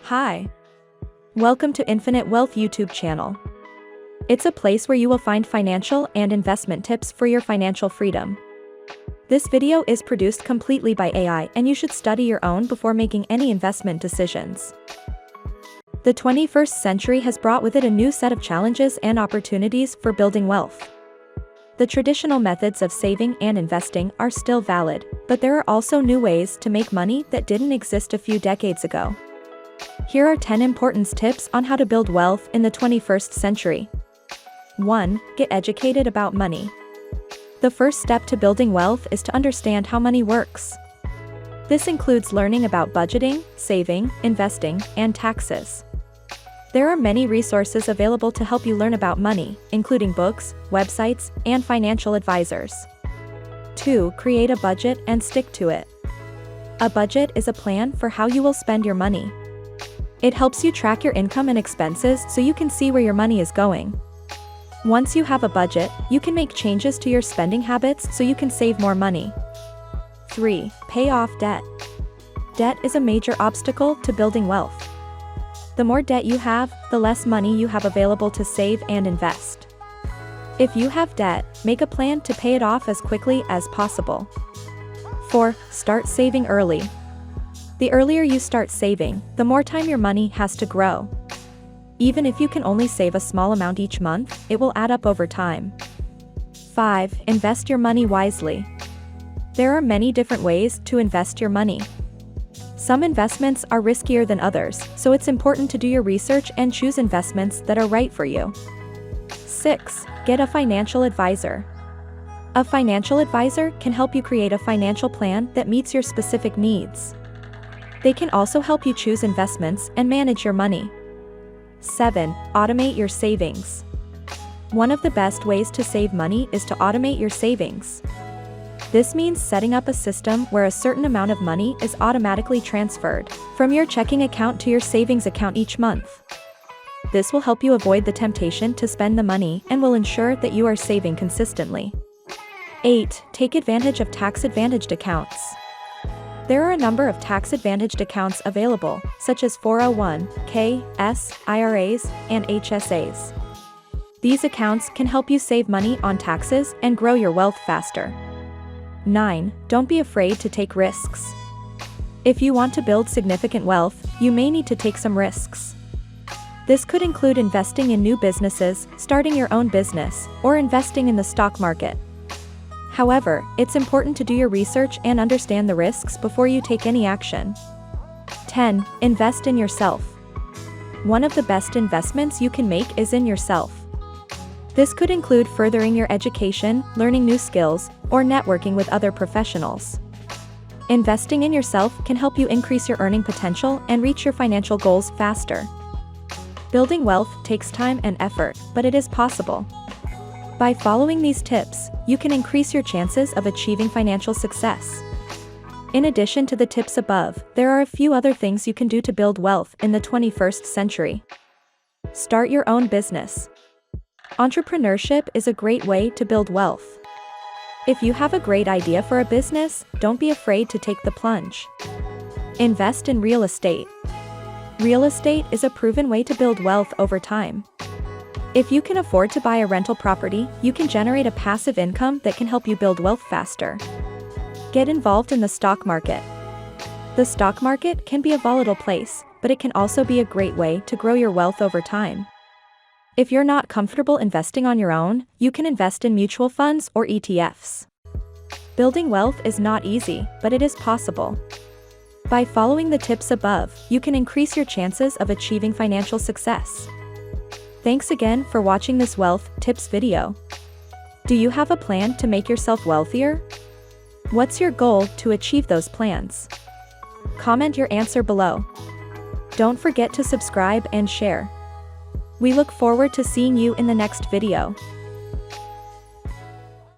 Hi. Welcome to Infinite Wealth YouTube channel. It's a place where you will find financial and investment tips for your financial freedom. This video is produced completely by AI and you should study your own before making any investment decisions. The 21st century has brought with it a new set of challenges and opportunities for building wealth. The traditional methods of saving and investing are still valid, but there are also new ways to make money that didn't exist a few decades ago. Here are 10 important tips on how to build wealth in the 21st century. 1. Get educated about money. The first step to building wealth is to understand how money works. This includes learning about budgeting, saving, investing, and taxes. There are many resources available to help you learn about money, including books, websites, and financial advisors. 2. Create a budget and stick to it. A budget is a plan for how you will spend your money. It helps you track your income and expenses so you can see where your money is going. Once you have a budget, you can make changes to your spending habits so you can save more money. 3. Pay off debt. Debt is a major obstacle to building wealth. The more debt you have, the less money you have available to save and invest. If you have debt, make a plan to pay it off as quickly as possible. 4. Start saving early. The earlier you start saving, the more time your money has to grow. Even if you can only save a small amount each month, it will add up over time. 5. Invest your money wisely. There are many different ways to invest your money. Some investments are riskier than others, so it's important to do your research and choose investments that are right for you. 6. Get a financial advisor. A financial advisor can help you create a financial plan that meets your specific needs. They can also help you choose investments and manage your money. 7. Automate your savings. One of the best ways to save money is to automate your savings. This means setting up a system where a certain amount of money is automatically transferred from your checking account to your savings account each month. This will help you avoid the temptation to spend the money and will ensure that you are saving consistently. 8. Take advantage of tax-advantaged accounts. There are a number of tax-advantaged accounts available, such as 401(k), IRAs, and HSAs. These accounts can help you save money on taxes and grow your wealth faster. 9. Don't be afraid to take risks. If you want to build significant wealth, you may need to take some risks. This could include investing in new businesses, starting your own business, or investing in the stock market. However, it's important to do your research and understand the risks before you take any action. 10. Invest in yourself. One of the best investments you can make is in yourself. This could include furthering your education, learning new skills, or networking with other professionals. Investing in yourself can help you increase your earning potential and reach your financial goals faster. Building wealth takes time and effort, but it is possible. By following these tips, you can increase your chances of achieving financial success. In addition to the tips above, there are a few other things you can do to build wealth in the 21st century. Start your own business. Entrepreneurship is a great way to build wealth. If you have a great idea for a business, don't be afraid to take the plunge. Invest in real estate. Real estate is a proven way to build wealth over time. If you can afford to buy a rental property, you can generate a passive income that can help you build wealth faster. Get involved in the stock market. The stock market can be a volatile place, but it can also be a great way to grow your wealth over time. If you're not comfortable investing on your own, you can invest in mutual funds or ETFs. Building wealth is not easy, but it is possible. By following the tips above, you can increase your chances of achieving financial success. Thanks again for watching this wealth tips video. Do you have a plan to make yourself wealthier? What's your goal to achieve those plans? Comment your answer below. Don't forget to subscribe and share. We look forward to seeing you in the next video.